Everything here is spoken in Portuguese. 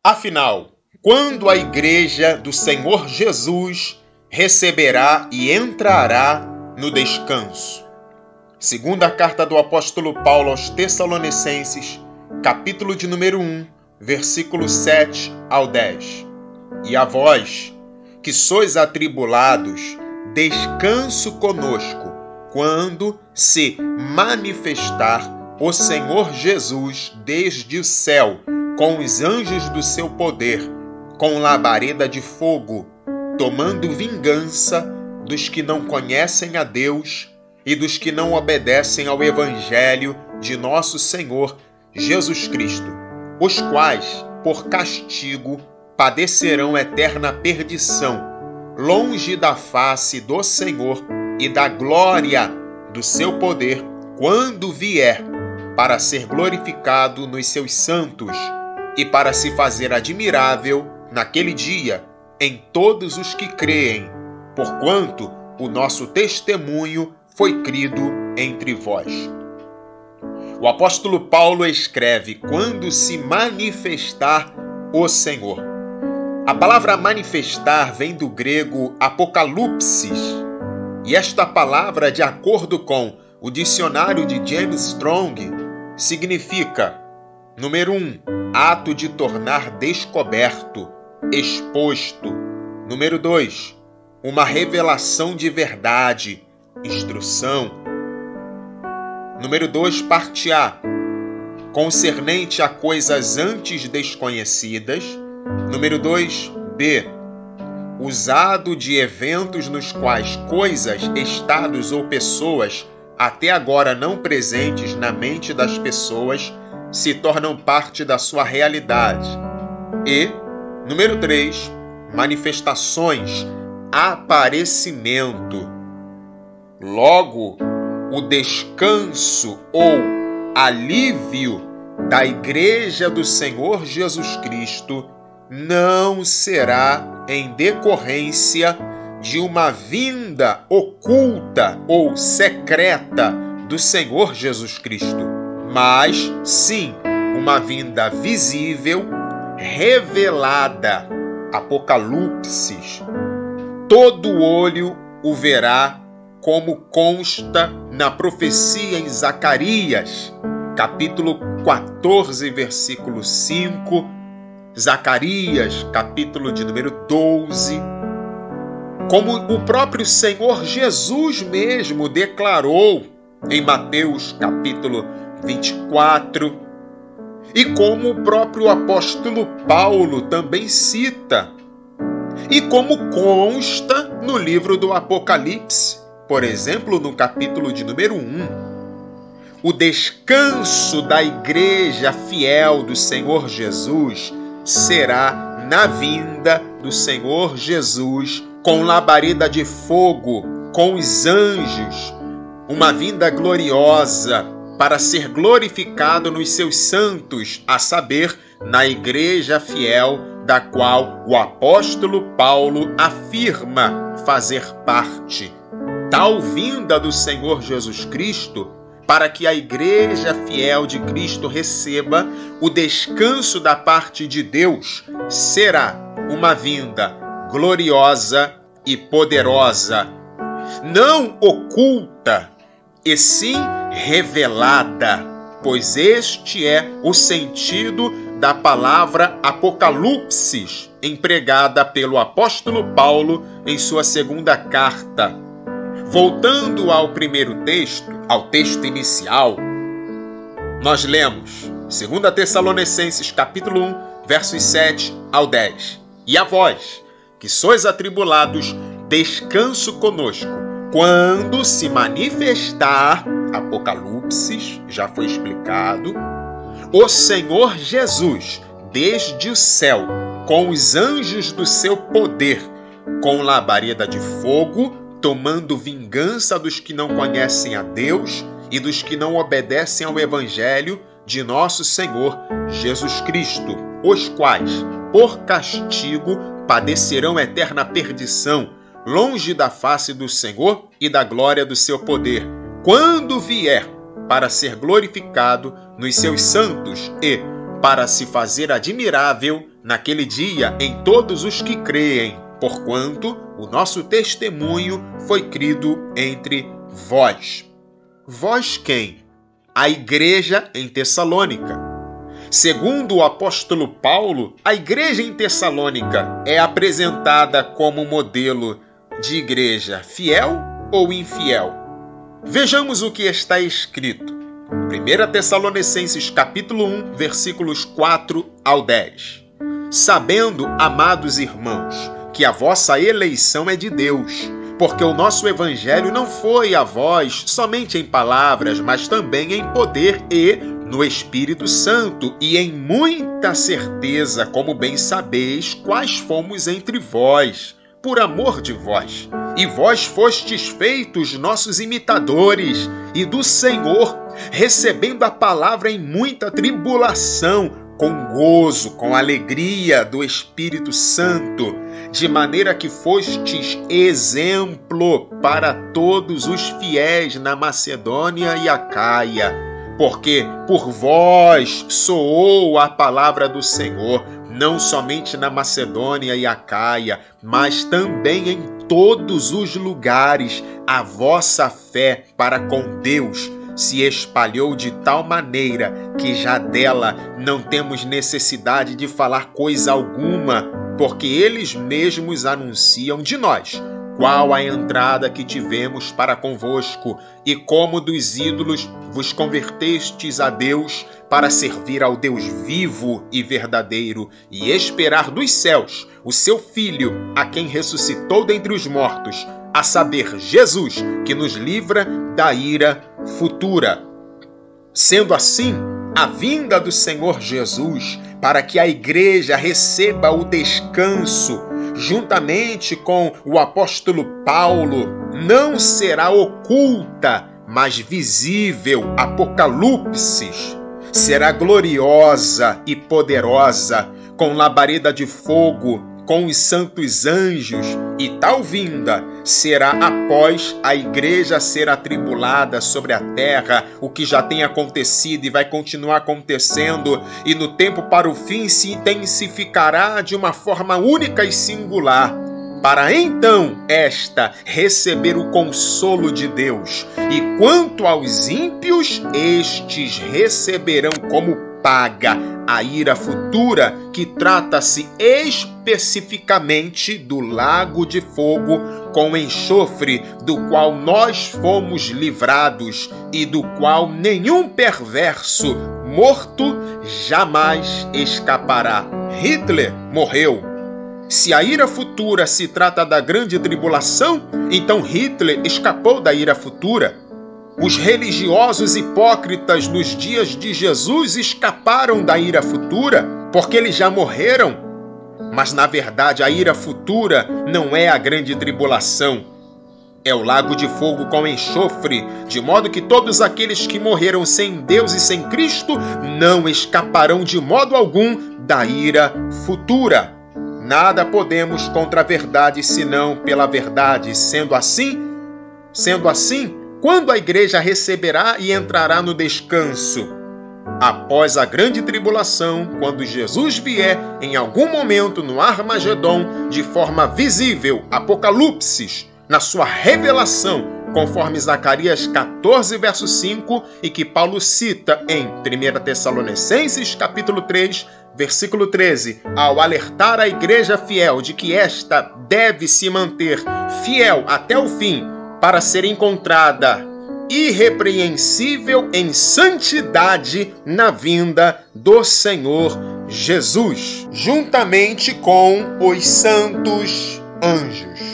Afinal, quando a igreja do Senhor Jesus receberá e entrará no descanso? Segunda carta do apóstolo Paulo aos Tessalonicenses, capítulo de número 1, versículos 7 ao 10. E a vós, que sois atribulados, descanso conosco, quando se manifestar o Senhor Jesus desde o céu, com os anjos do seu poder, com labareda de fogo, tomando vingança dos que não conhecem a Deus e dos que não obedecem ao Evangelho de nosso Senhor Jesus Cristo, os quais, por castigo, padecerão eterna perdição, longe da face do Senhor e da glória do seu poder, quando vier, para ser glorificado nos seus santos e para se fazer admirável naquele dia em todos os que creem, porquanto o nosso testemunho foi crido entre vós. O apóstolo Paulo escreve: quando se manifestar o Senhor. A palavra manifestar vem do grego apocalipsis, e esta palavra, de acordo com o dicionário de James Strong, significa: número 1, ato de tornar descoberto, exposto. Número 2, uma revelação de verdade, instrução. Número 2, parte A, concernente a coisas antes desconhecidas. Número 2, B, usado de eventos nos quais coisas, estados ou pessoas até agora não presentes na mente das pessoas se tornam parte da sua realidade. E, número 3, manifestações, aparecimento. Logo, o descanso ou alívio da Igreja do Senhor Jesus Cristo não será em decorrência de uma vinda oculta ou secreta do Senhor Jesus Cristo, mas sim uma vinda visível, revelada, Apocalipse. Todo olho o verá, como consta na profecia em Zacarias, capítulo 14, versículo 5, Zacarias, capítulo de número 12, como o próprio Senhor Jesus mesmo declarou em Mateus, capítulo 24, e como o próprio apóstolo Paulo também cita, e como consta no livro do Apocalipse, por exemplo, no capítulo de número 1. O descanso da igreja fiel do Senhor Jesus será na vinda do Senhor Jesus, com labareda de fogo, com os anjos, uma vinda gloriosa para ser glorificado nos seus santos, a saber, na igreja fiel da qual o apóstolo Paulo afirma fazer parte. Tal vinda do Senhor Jesus Cristo, para que a igreja fiel de Cristo receba o descanso da parte de Deus, será uma vinda gloriosa e poderosa, não oculta, e sim revelada, pois este é o sentido da palavra Apocalipse, empregada pelo apóstolo Paulo em sua segunda carta. Voltando ao primeiro texto, ao texto inicial, nós lemos 2 Tessalonicenses capítulo 1, versos 7 ao 10. E a vós, que sois atribulados, descanso conosco, quando se manifestar, Apocalipse, já foi explicado, o Senhor Jesus, desde o céu, com os anjos do seu poder, com labareda de fogo, tomando vingança dos que não conhecem a Deus e dos que não obedecem ao Evangelho de nosso Senhor Jesus Cristo, os quais, por castigo, padecerão eterna perdição, longe da face do Senhor e da glória do seu poder, quando vier para ser glorificado nos seus santos e para se fazer admirável naquele dia em todos os que creem, porquanto o nosso testemunho foi crido entre vós. Vós quem? A igreja em Tessalônica. Segundo o apóstolo Paulo, a igreja em Tessalônica é apresentada como modelo de igreja fiel ou infiel? Vejamos o que está escrito. 1 Tessalonicenses capítulo 1, versículos 4 ao 10. Sabendo, amados irmãos, que a vossa eleição é de Deus, porque o nosso evangelho não foi a vós somente em palavras, mas também em poder e no Espírito Santo, e em muita certeza, como bem sabeis, quais fomos entre vós, por amor de vós. E vós fostes feitos nossos imitadores, e do Senhor, recebendo a palavra em muita tribulação, com gozo, com alegria do Espírito Santo, de maneira que fostes exemplo para todos os fiéis na Macedônia e Acaia, porque por vós soou a palavra do Senhor, não somente na Macedônia e Acaia, mas também em todos os lugares. A vossa fé para com Deus se espalhou de tal maneira que já dela não temos necessidade de falar coisa alguma, porque eles mesmos anunciam de nós qual a entrada que tivemos para convosco, e como dos ídolos vos convertestes a Deus para servir ao Deus vivo e verdadeiro, e esperar dos céus o seu Filho, a quem ressuscitou dentre os mortos, a saber, Jesus, que nos livra da ira futura. Sendo assim, a vinda do Senhor Jesus, para que a igreja receba o descanso, juntamente com o apóstolo Paulo, não será oculta, mas visível, Apocalipse, será gloriosa e poderosa, com labareda de fogo, com os santos anjos, e tal vinda será após a igreja ser atribulada sobre a terra, o que já tem acontecido e vai continuar acontecendo, e no tempo para o fim se intensificará de uma forma única e singular, para então esta receber o consolo de Deus. E quanto aos ímpios, estes receberão como paga a ira futura, que trata-se especificamente do lago de fogo com enxofre, do qual nós fomos livrados e do qual nenhum perverso morto jamais escapará. Hitler morreu. Se a ira futura se trata da grande tribulação, então Hitler escapou da ira futura. Os religiosos hipócritas nos dias de Jesus escaparam da ira futura, porque eles já morreram. Mas, na verdade, a ira futura não é a grande tribulação. É o lago de fogo com enxofre, de modo que todos aqueles que morreram sem Deus e sem Cristo não escaparão de modo algum da ira futura. Nada podemos contra a verdade, senão pela verdade. Sendo assim, quando a igreja receberá e entrará no descanso? Após a grande tribulação, quando Jesus vier em algum momento no Armagedon, de forma visível, Apocalipse, na sua revelação, conforme Zacarias 14, verso 5, e que Paulo cita em 1 Tessalonicenses, capítulo 3, versículo 13, ao alertar a igreja fiel de que esta deve se manter fiel até o fim, para ser encontrada irrepreensível em santidade na vinda do Senhor Jesus, juntamente com os santos anjos.